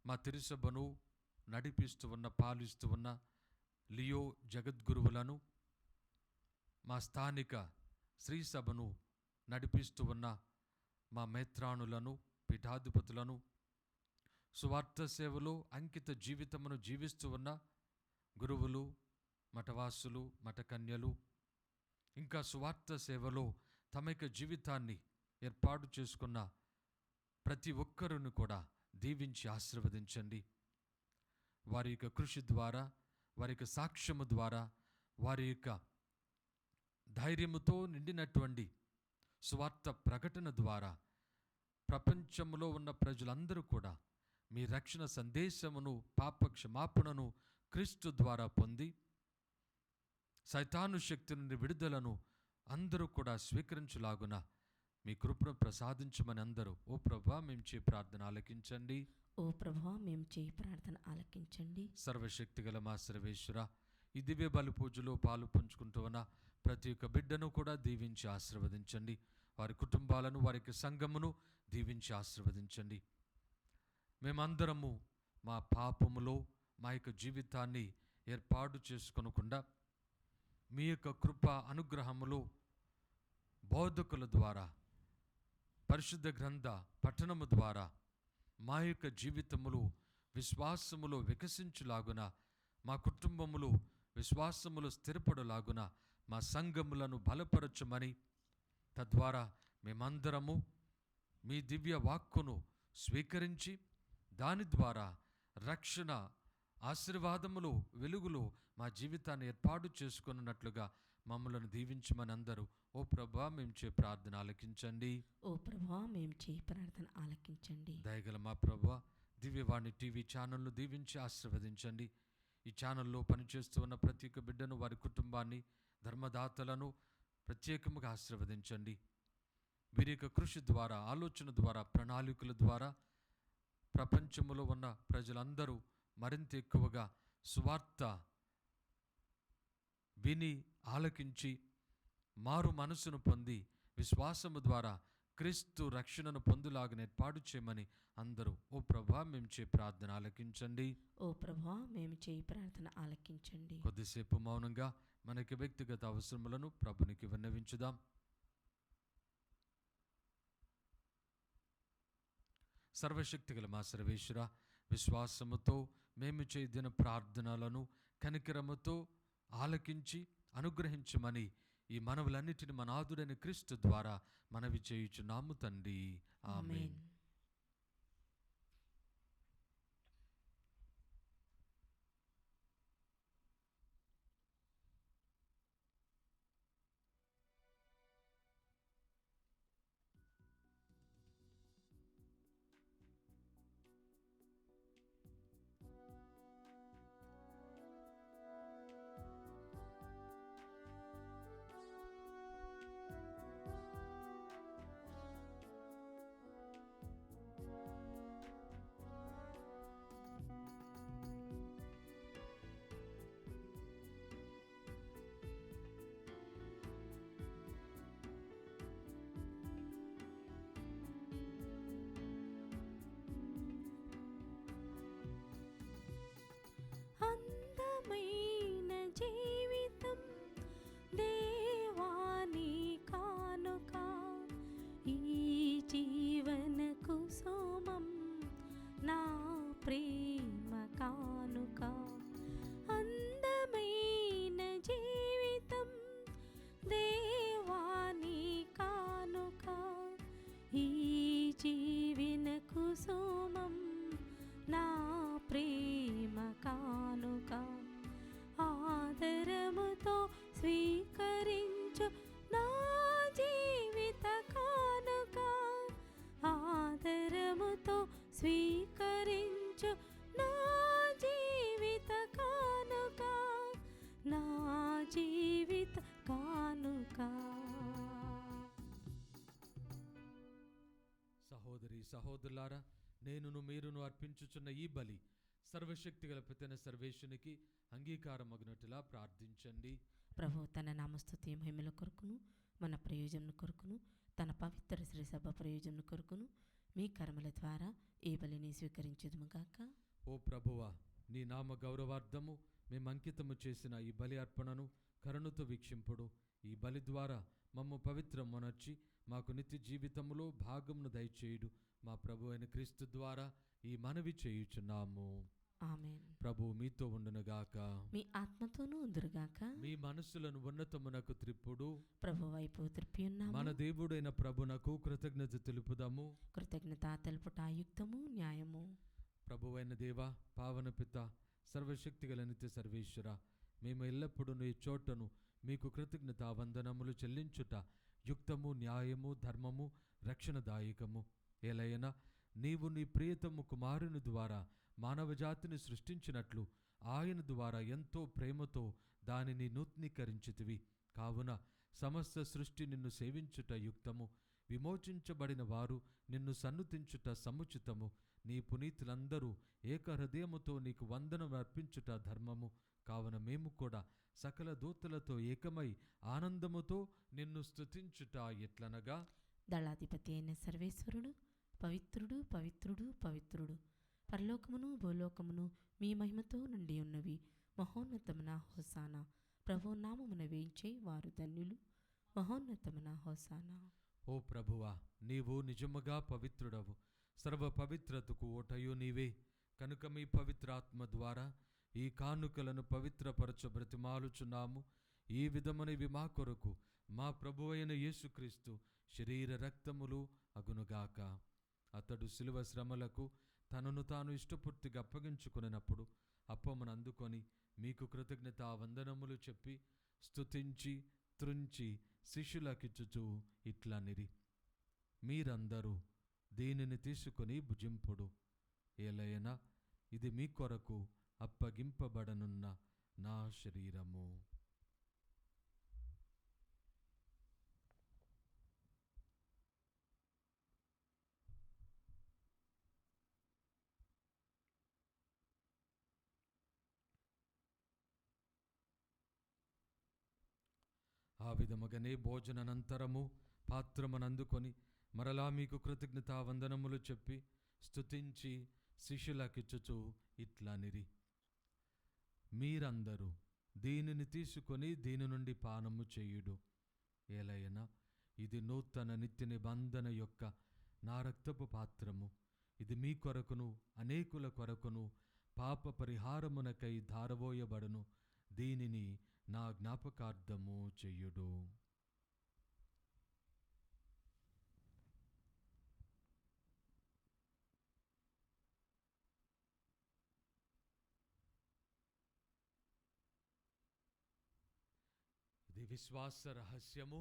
మా తిరుసభను నడిపిస్తూ ఉన్న, పాలిస్తూ ఉన్న లియో జగద్గురువులను, మా స్థానిక శ్రీ సభను నడిపిస్తూ ఉన్న మా మేత్రాణులను, పీఠాధిపతులను, సువార్త సేవలో అంకిత జీవితమును జీవిస్తూ ఉన్న గురువులు, మఠవాసులు, మఠకన్యలు, ఇంకా సువార్త సేవలో తమ యొక్క జీవితాన్ని ఏర్పాటు చేసుకున్న ప్రతి ఒక్కరును కూడా దీవించి ఆశీర్వదించండి. వారి యొక్క కృషి ద్వారా, వారి యొక్క సాక్ష్యము ద్వారా వారి యొక్క ధైర్యముతో నిండినటువంటి సువార్త ప్రకటన ద్వారా ప్రపంచంలో ఉన్న ప్రజలందరూ కూడా మీ రక్షణ సందేశమును, పాప క్షమాపణను క్రీస్తు ద్వారా పొంది సైతాను శక్తి నుండి విడుదలను అందరూ కూడా స్వీకరించులాగున మీ కృపను ప్రసాదించమని అందరూ, ఓ ప్రభువా మేము చే ప్రార్థన ఆలకించండి. ఓ ప్రభువా మేము చేయి ప్రార్థన ఆలకించండి. సర్వశక్తిగల మా సర్వేశ్వర, ఈ దివ్య బలి పూజలో పాలు పంచుకుంటూ ఉన్న ప్రతి ఒక్క బిడ్డను కూడా దీవించి ఆశీర్వదించండి. వారి కుటుంబాలను, వారికి సంఘమును దీవించి ఆశీర్వదించండి. మేమందరము మా పాపములో మా యొక్క జీవితాన్ని ఏర్పాటు చేసుకొనకుండా మీ యొక్క కృప అనుగ్రహములో బోధకుల ద్వారా, పరిశుద్ధ గ్రంథ పఠనము ద్వారా మా యొక్క జీవితములు విశ్వాసములో వికసించులాగున, మా కుటుంబములు విశ్వాసములో స్థిరపడులాగున మా సంఘములను బలపరచమని, తద్వారా మేమందరము మీ దివ్య వాక్కును స్వీకరించి దాని ద్వారా రక్షణ ఆశీర్వాదములు, వెలుగులు మా జీవితాన్ని ఏర్పాటు చేసుకున్నట్లుగా మమ్మలను దీవించమని అందరూ, ఓ ప్రభువా మేము చే ప్రార్థన ఆలకించండి. ఓ ప్రభువా మేము చేయి ప్రార్థన ఆలకించండి. దయగల మా ప్రభువా, దివ్యవాణి టీవీ ఛానల్ను దీవించి ఆశీర్వదించండి. ఈ ఛానల్లో పనిచేస్తూ ఉన్న ప్రతి ఒక్క బిడ్డను, వారి కుటుంబాన్ని, ధర్మదాతలను ప్రత్యేకముగా ఆశీర్వదించండి. వీరి యొక్క కృషి ద్వారా, ఆలోచన ద్వారా, ప్రణాళికల ద్వారా ప్రపంచంలో ఉన్న ప్రజలందరూ మరింత ఎక్కువగా సువార్త విని ఆలకించి మారు మనసును పొంది విశ్వాసము ద్వారా క్రీస్తు రక్షణను పొందులాగా ఏర్పాటు చేయమని అందరూ, ఓ ప్రభువా మేము చే ప్రార్థన ఆలకించండి. ఓ ప్రభువా మేము చేయి ప్రార్థన ఆలకించండి. కొద్దిసేపు మౌనంగా మనకి వ్యక్తిగత అవసరములను ప్రభునికి విన్నవించుదాం. సర్వశక్తిగల మా సర్వేశ్వర, విశ్వాసముతో మేము చేసిన ప్రార్థనలను కనికరముతో ఆలకించి అనుగ్రహించమని ఈ మనవులన్నిటిని మన నాథుడైన క్రీస్తు ద్వారా మనవి చేయుచున్నాము తండ్రి. ఆమేన్. అందమైన జీవితం దేవాని కానుక, ఈ జీవన కుసుమం నా ప్రేమ కానుక. అందమైన జీవితం దేవాని కానుక, ఈ జీవన కుసుమం నా ప్రేమ కానుక. ఆదరముతో స్వీకరించు నా జీవిత కానుక, ఆదరముతో స్వీకరించు నా జీవిత కానుక, నా జీవిత కానుక. సహోదరి సహోదరులారా, నేనును మీరును అర్పించుచున్న ఈ బలి సర్వశక్తిగల పితైన సర్వేశ్వరునికి అంగీకారమగునట్లుగా ప్రార్థించండి. ప్రభు తన నామస్తుతి మహిమల కొరకును, మన ప్రయోజనం కొరకును, తన పవిత్ర శ్రీ సభ ప్రయోజనం కొరకును మీ కర్మల ద్వారా ఈ బలిని స్వీకరించుదుముగాక. ఓ ప్రభువా, నీ నామ గౌరవార్థము మేము అంకితము చేసిన ఈ బలి అర్పణను కరుణతో వీక్షింపుడు. ఈ బలి ద్వారా మమ్ము పవిత్రమునర్చి మాకు నిత్య జీవితములో భాగమును దయచేయుడు. మా ప్రభు అయిన క్రీస్తు ద్వారా ఈ మనవి చేయుచున్నాము. ఆమేన్. ప్రభు మీతో ఉండునుగాక, మీ ఆత్మతోనూ ఉందురుగాక. మీ మనస్సులను ఉన్నతమునకు త్రిప్పుడు ప్రభు వైపు త్రిప్పి ఉన్నాము. మన దేవుడైన ప్రభునకు కృతజ్ఞత తెలుపుదాము. కృతజ్ఞత తెలుపుట యుక్తము, న్యాయము. ప్రభువైన దేవ, పావన పిత, సర్వశక్తిగల నిత్య సర్వేశ్వర, మేము ఎల్లప్పుడూ ఈ చోటను మీకు కృతజ్ఞత వందనములు చెల్లించుట యుక్తము, న్యాయము, ధర్మము, రక్షణదాయకము. ఏలైనా నీవు నీ ప్రియతము కుమారుని ద్వారా మానవజాతిని సృష్టించినట్లు ఆయన ద్వారా ఎంతో ప్రేమతో దానిని నూతనీకరించితివి. కావున సమస్త సృష్టి నిన్ను సేవించుట యుక్తము, విమోచించబడిన వారు నిన్ను సన్నుతించుట సముచితము. నీ పునీతులందరూ ఏకహృదయముతో నీకు వందనం అర్పించుట ధర్మము. కావున మేము కూడా సకల దూతలతో ఏకమై ఆనందముతో నిన్ను స్తుతించుట ఎట్లనగా, దళాధిపతి అయిన సర్వేశ్వరుడు పవిత్రుడు, పవిత్రుడు, పవిత్రుడు, పరలోకమును భూలోకమును మీ మహిమతో నిండి ఉన్నవి. మహోన్నతమున హోసానా. ప్రభు నామమున వేయించే వారు ధన్యులు. మహోన్నతమున హోసానా. ఓ ప్రభువా, నీవు నిజముగా పవిత్రుడవు, సర్వ పవిత్రతకు ఓటయు నీవే. కనుక మీ పవిత్రాత్మ ద్వారా ఈ కానుకలను పవిత్రపరచ బ్రతిమాలుచున్నాము. ఈ విధమునివి మా కొరకు మా ప్రభువైన యేసుక్రీస్తు శరీర రక్తములు అగునుగాక. అతడు శిలువ శ్రమలకు తనను తాను ఇష్టపూర్తిగా అప్పగించుకున్నప్పుడు అప్పమును అందుకొని మీకు కృతజ్ఞత వందనములు చెప్పి స్తుతించి త్రుంచి శిష్యులకిచ్చుచూ ఇట్లనిరి, మీరందరూ దీనిని తీసుకొని భుజింపుడు. ఏలైనా ఇది మీ కొరకు అప్పగింపబడనున్న నా శరీరము. ఆ విధముగానే భోజనానంతరము పాత్రమునందుకొని మరలా మీకు కృతజ్ఞతా వందనములు చెప్పి స్తుతించి శిష్యులకిచ్చుచూ ఇట్లనిరి, మీరందరూ దీనిని తీసుకొని దీని నుండి పానము చేయుడు. ఏలైనా ఇది నూతన నిత్య నిబంధన యొక్క నా రక్తపు పాత్రము. ఇది మీ కొరకును అనేకుల కొరకును పాప పరిహారమునకై ధారవోయబడును. దీనిని నా జ్ఞాపకార్థము చెయ్యుడు. ఇది విశ్వాస రహస్యము.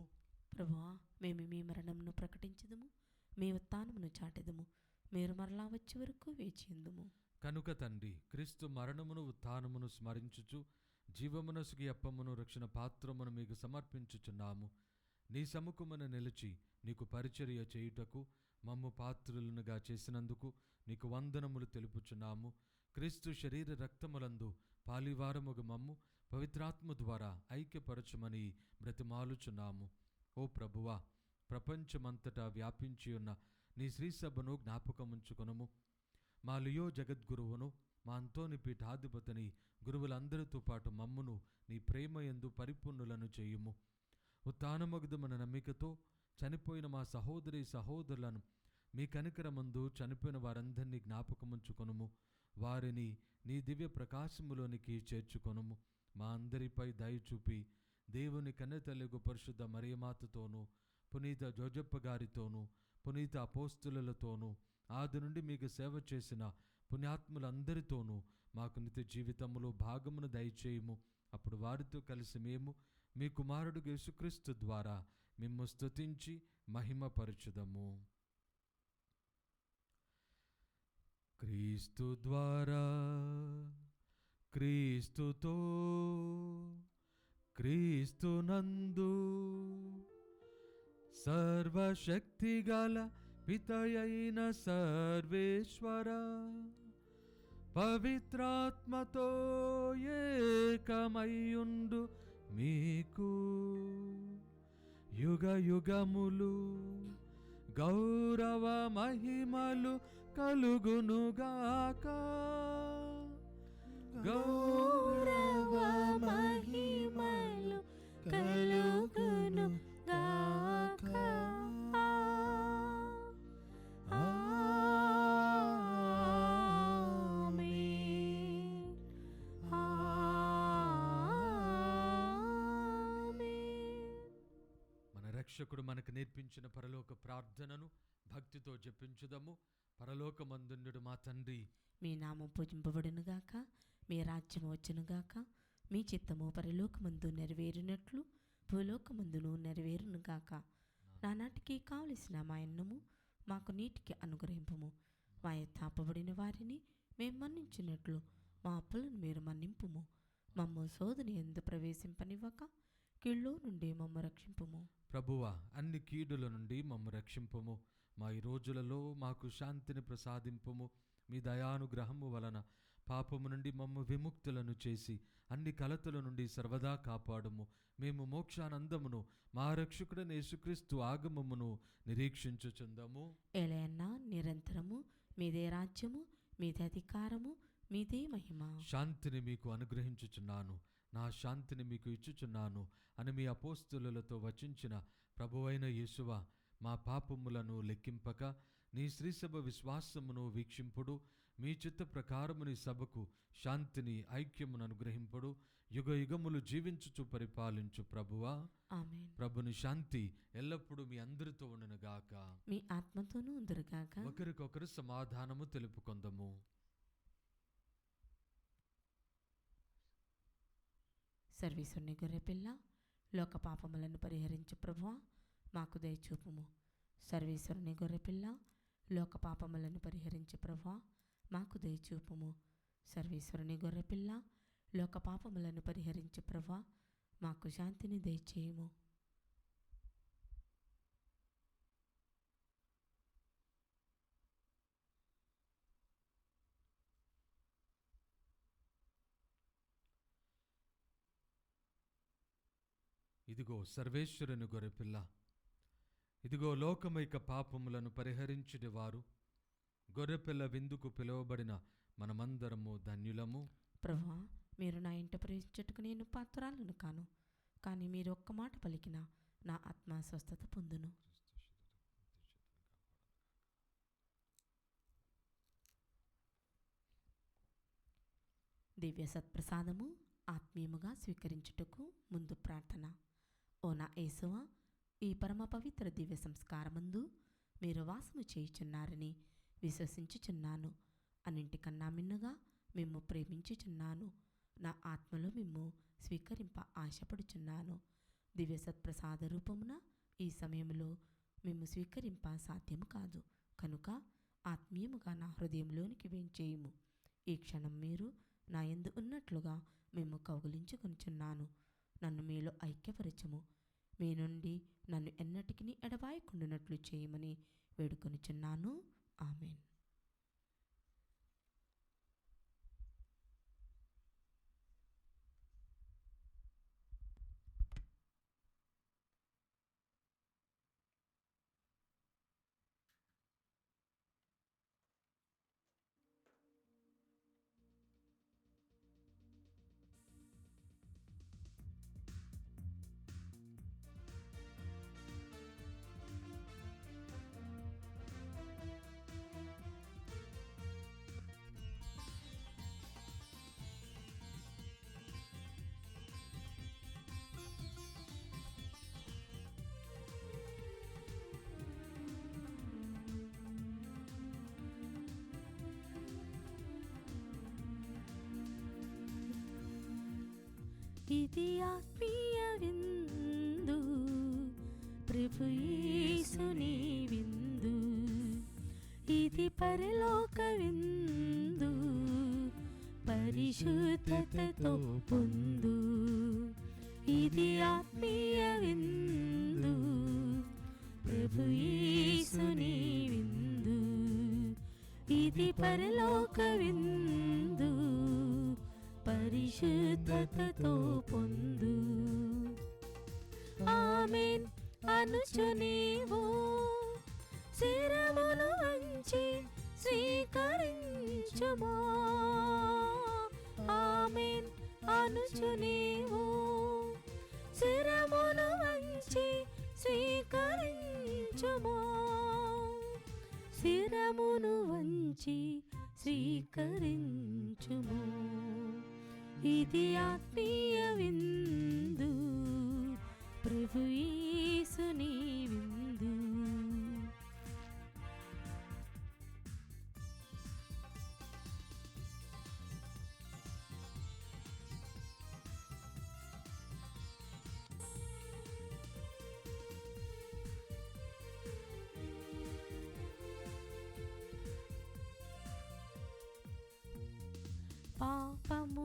ప్రభువా, మేము మీ మరణమును ప్రకటించదము, మీ ఉత్థానమును చాటెదము. మీరు మరలా వచ్చే వరకు వేచియుందుము. కనుక తండ్రి, క్రీస్తు మరణమును ఉత్థానమును స్మరించుచు జీవమునసుగి అప్పమును రక్షణ పాత్రమును మీకు సమర్పించుచున్నాము. నీ సముఖమున నిలిచి నీకు పరిచర్య చేయుటకు మమ్ము పాత్రులనుగా చేసినందుకు నీకు వందనములు తెలుపుచున్నాము. క్రీస్తు శరీర రక్తములందు పాలివారముగు మమ్ము పవిత్రాత్మ ద్వారా ఐక్యపరచుమని బ్రతిమాలుచున్నాము. ఓ ప్రభువా, ప్రపంచమంతటా వ్యాపించి ఉన్న నీ శ్రీసభను జ్ఞాపకముంచుకొనుము. మా లియో జగద్గురువును, మా అంతోని పీఠాధిపతిని, గురువులందరితో పాటు మమ్మును నీ ప్రేమయందు పరిపూర్ణులను చేయుము. ఉత్థానమగుదమన నమ్మికతో చనిపోయిన మా సహోదరి సహోదరులను మీ కనికరమందు చనిపోయిన వారందరినీ జ్ఞాపకముంచుకొనుము. వారిని నీ దివ్య ప్రకాశములోనికి చేర్చుకొనుము. మా అందరిపై దయ చూపి దేవుని కన్నెతల్లిగు పరిశుద్ధ మరియమాతతోనూ, పునీత జోజప్ప గారితోనూ, పునీత అపోస్తులతోనూ, ఆది నుండి మీకు సేవ చేసిన పుణ్యాత్ములందరితోనూ మాకు నిత్య జీవితములో భాగమును దయచేయము. అప్పుడు వారితో కలిసి మేము మీ కుమారుడు యేసుక్రీస్తు ద్వారా మిమ్ము స్తుతించి మహిమపరచుదము. క్రీస్తు ద్వారా, క్రీస్తుతో, క్రీస్తునందు సర్వశక్తిగల పితయైన సర్వేశ్వర పవిత్రాత్మతో ఏకమయ్యుండు మీకు యుగ యుగములు గౌరవ మహిమలు కలుగునుగాక. గౌరవ మహిమలు కలుగునుగాక. రక్షకుడు మనకు నేర్పించిన పరలోక ప్రార్థనను భక్తితో జపించుదము. పరలోకమందుండు మా తండ్రి, మీ నామం పూజింపబడునుగాక, మీ రాజ్యం వచ్చునుగాక, మీ చిత్తము పరలోకమందు నెరవేరినట్లు భూలోకమందును నెరవేరునుగాక. నానాటికి కావలసిన మా అన్నము మాకు నీటికి అనుగ్రహింపము. మా యథాపబడిన వారిని మేము మన్నించినట్లు మా అప్పులను మీరు మన్నింపుము. మమ్ము శోధన యందు ప్రవేశింపనివ్వక కీళ్ళో నుండి మమ్ము రక్షింపుము. ప్రభువా, అన్ని కీడుల నుండి మమ్ము రక్షింపుము. మా ఈ రోజులలో మాకు శాంతిని ప్రసాదింపుము. మీ దయానుగ్రహము వలన పాపము నుండి మమ్ము విముక్తులను చేసి అన్ని కలతల నుండి సర్వదా కాపాడుము. మేము మోక్షానందమును మా రక్షకుడైన యేసుక్రీస్తు ఆగమమును నిరీక్షించుచుందము. ఏలయన్నా నిరంతరము మీదే రాజ్యము, మీదే అధికారము, మీదే మహిమ. శాంతిని మీకు అనుగ్రహించుచున్నాను, నా శాంతిని మీకు ఇచ్చుచున్నాను అని మీ అపోస్తులతో వచించిన ప్రభువైన యేసువా, మా పాపములను లెక్కింపక నీ శ్రీసభ విశ్వాసమును వీక్షింపుడు. మీ చిత్త ప్రకారము నీ సభకు శాంతిని ఐక్యమును అనుగ్రహింపుడు. యుగ యుగములు జీవించుచు పరిపాలించు ప్రభువా. ఆమేన్. ప్రభుని శాంతి ఎల్లప్పుడూ మీ అందరితో ఉండునుగాక. మీ ఆత్మతోనూ ఉందురుగాక. ఒకరికొకరు సమాధానము తెలుపుకొందము. సర్వేశ్వరుని గొర్రెపిల్ల, లోక పాపములను పరిహరించు ప్రభువా, మాకు దయచూపుము. సర్వేశ్వరుని గొర్రెపిల్ల, లోక పాపములను పరిహరించు ప్రభువా, మాకు దయచూపుము. సర్వేశ్వరుని గొర్రెపిల్ల, లోక పాపములను పరిహరించు ప్రభువా, మాకు శాంతిని దయచేయుము. ఇదిగో సర్వేశ్వరుని గొర్రెపిల్ల, ఇదిగో లోకమైక పాపములను పరిహరించుడి వారు. గొర్రెపిల్ల విందుకు పిలువబడిన మనమందరము ధన్యులము. ప్రభువా, మీరు నా ఇంట ప్రవేశించుటకు నేను పాత్రురాలను కాను, కానీ మీరు ఒక్క మాట పలికిన నా ఆత్మ స్వస్థత పొందును. దివ్య సత్ప్రసాదము ఆత్మీయముగా స్వీకరించుటకు ముందు ప్రార్థన. ఓ నా యేసువా, ఈ పరమ పవిత్ర దివ్య సంస్కారమందు మీరు వాసము చేయుచున్నారని విశ్వసించుచున్నాను. అన్నింటికన్నా మిన్నగా మిమ్ము ప్రేమించుచున్నాను. నా ఆత్మలో మిమ్ము స్వీకరింప ఆశపడుచున్నాను. దివ్య సత్ప్రసాద రూపమున ఈ సమయంలో మిమ్ము స్వీకరింప సాధ్యము కాదు. కనుక ఆత్మీయముగా నా హృదయంలోనికి వేంచేయుము. ఈ క్షణం మీరు నా యందు ఉన్నట్లుగా మిమ్ము కౌగిలించుకొనుచున్నాను. నన్ను మీలో ఐక్యపరచుము. మీ నుండి నన్ను ఎన్నటికీ ఎడబాయకుండునట్లు చేయమని వేడుకొనుచున్నాను. ఆమేన్. ఇది ఆత్మీయ విందు, ప్రభు యేసుని విందు. ఇది పరలోక విందు, పరిశుద్ధతతో పొందు. ఇది ఆత్మీయ విందు, ప్రభు యేసుని విందు. ఇది పరలోక విందు, పరిశుద్ధతతో పొందు. ఆమేన్ అనుచు నీవు శిరమును వంచి స్వీకరించుమా. ఆమేన్ అనుచు నీవు శిరమును వంచి స్వీకరించుమా. శిరమును వంచి స్వీకరించుము. ఇది ఆత్మీయ విందు, ప్రభు యేసుని విందు.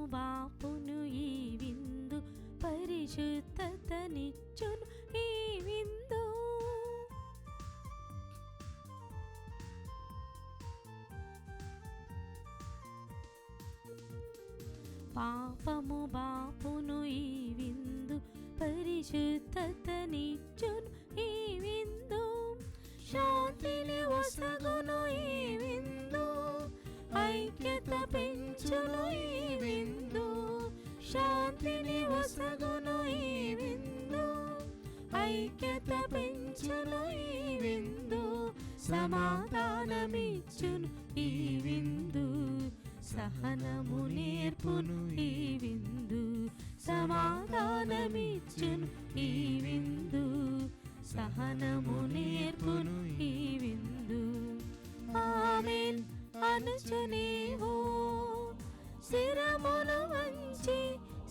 బాపును ఈ విందు, పరిశుద్ధతనిచ్చును ఈ విందు. పాపము బాపును ఈ విందు, పరిశుద్ధతనిచ్చును ఈ విందు. శాంతిని ఒసగును ఈ విందు, ఐక్యత పెంచును ఈ విందు. శాంతిని ఒసగును ఈ విందు, ఐక్యత పెంచును ఈ విందు. సమాధానమిచ్చును ఈ విందు, సహనము నేర్పును ఈ విందు. సమాధానమిచ్చును ఈ విందు, సహనము నేర్పును ఈ విందు. ఆమేన్ అనుచు నీవు శిరమును వంచి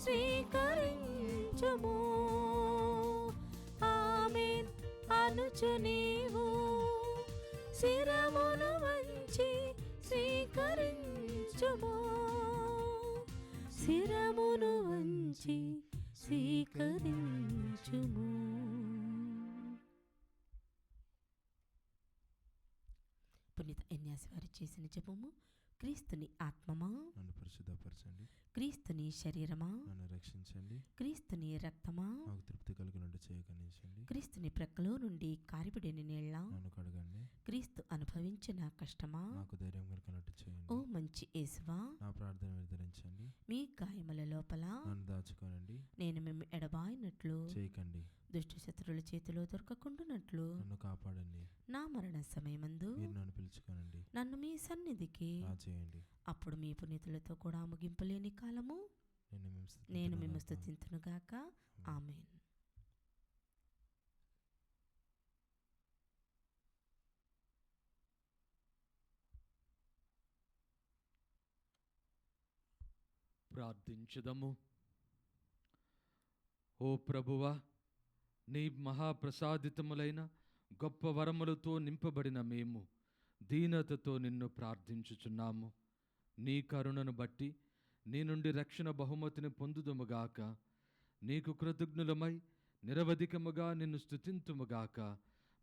స్వీకరించుము. ఆమేన్ అనుచు నీవు శిరమును వంచి స్వీకరించుము. శిరమును వంచి స్వీకరించుము. పునీత ఎన్యాసి వారు చేసిన జపము. క్రీస్తుని ఆత్మమా, నన్ను పరిశుద్ధపరచండి. క్రీస్తుని శరీరమా, నన్ను రక్షించండి. క్రీస్తుని రక్తమా, నాకు తృప్తి కలిగినట్టు చేయగలిగించండి. క్రీస్తుని ప్రక్కలో నుండి కారిబడిన నీళ్ళ, నన్ను కడగండి. క్రీస్తు అనుభవించిన కష్టమా, నాకు ధైర్యం కలిగినట్టు చేయండి. ఓ మంచి యేసువా, నా ప్రార్థన నిర్ధరించండి. మీ గాయముల లోపల నన్ను దాచుకోనండి. నేను మేము ఎడబాయినట్లు, చేయకండి. దుష్ట శత్రువుల చేతిలో దొరకకుండునట్లు నన్ను కాపాడండి. నా మరణ సమయమందు మీరు నన్ను పిలుచుకోనండి. నన్ను మీ సన్నిధికి చేయండి. అప్పుడు మీ పునీతులతో కూడా ముగింపులేని కాలము నేను మేము స్తుతింతునుగాక. ఆమేన్. ప్రార్థించుదము. ఓ ప్రభువా, నీ మహాప్రసాదితములైన గొప్ప వరములతో నింపబడిన మేము దీనతతో నిన్ను ప్రార్థించుచున్నాము. నీ కరుణను బట్టి నీ నుండి రక్షణ బహుమతిని పొందుదుముగాక. నీకు కృతజ్ఞులమై నిరవధికముగా నిన్ను స్తుతింతుముగాక.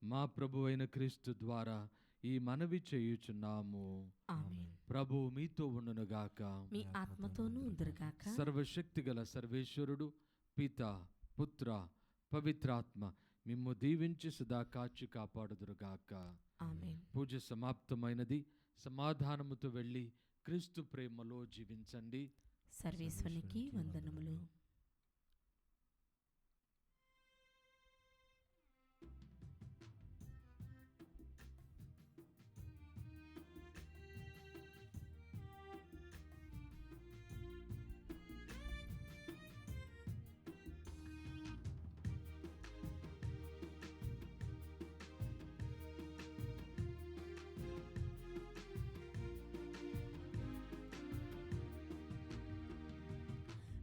మా ప్రభువైన క్రీస్తు ద్వారా ఈ మనవి చేయుచున్నాము. ఆమేన్. ప్రభు మీతో ఉండునుగాక. మీ ఆత్మతోనూ ఉందురుగాక. సర్వశక్తిగల సర్వేశ్వరుడు పిత, పుత్ర, పవిత్రాత్మ మిమ్ము దీవించి సదా కాచి కాపాడుదురుగాక. ఆమేన్. పూజ సమాప్తమైనది. సమాధానముతో వెళ్ళి క్రీస్తు ప్రేమలో జీవించండి. సర్వేశ్వరునికి వందనములు.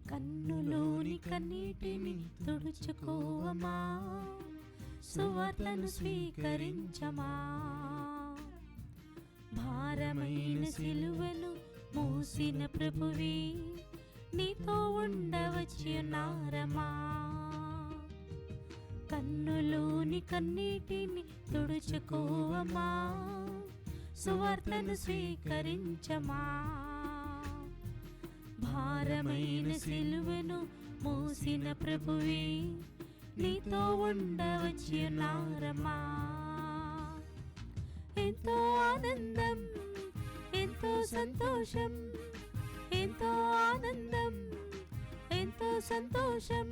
కన్నులోని కన్నీటిని తుడుచుకోవమా, సువార్తను స్వీకరించమా. భారమైన సిలువను మోసిన ప్రభువే, నీతో ఉండవచ్చున్నారమా. కన్నులోని కన్నీటిని తుడుచుకోవమా, సువార్తను స్వీకరించమా. భారమైన సిలువను మోసిన ప్రభువే, నీతో ఉండవచ్చున్నారమా. ఎంతో ఆనందం, ఎంతో సంతోషం, ఎంతో ఆనందం, ఎంతో సంతోషం.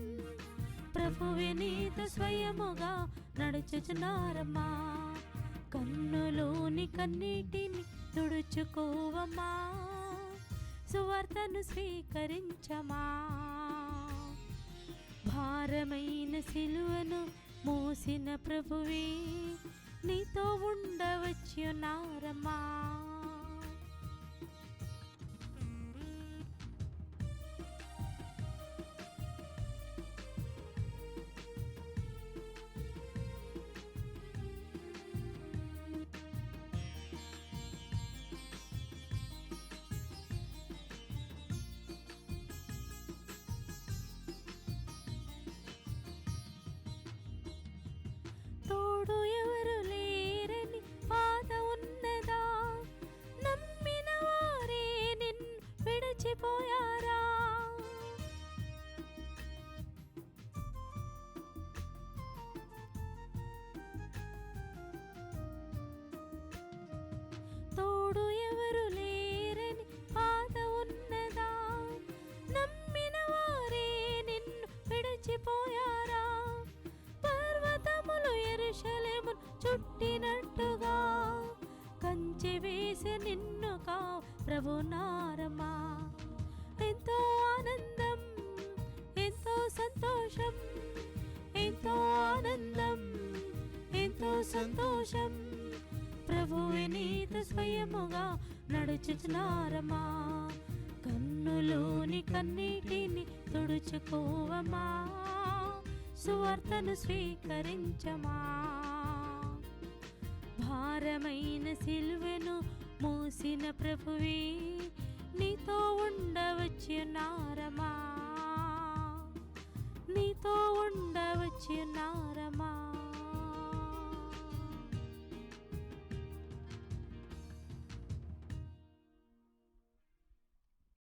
ప్రభువే నీతో స్వయముగా నడుచుచున్నారమ్మా. కన్నులోని కన్నీటిని తుడుచుకోవమ్మా, సువార్తను స్వీకరించమా. భారమైన సిలువను మోసిన ప్రభువే, నీతో ఉండవచ్చున్నారమ్మా. చుట్టినట్టుగా కంచె వేసి నిన్ను ప్రభునారమా. ఎంతో ఆనందం, ఎంతో సంతోషం, ఎంతో ఆనందం, ఎంతో సంతోషం, ప్రభువే నీతో స్వయముగా నడుచుచున్నారమా. కన్నులోని కన్నీటిని తుడుచుకోవమా, సువార్తను స్వీకరించమా. భారమైన సిలువను మోసిన ప్రభువే నీతో ఉండవచ్చున్నారమా, నీతో ఉండవచ్చున్నారమా.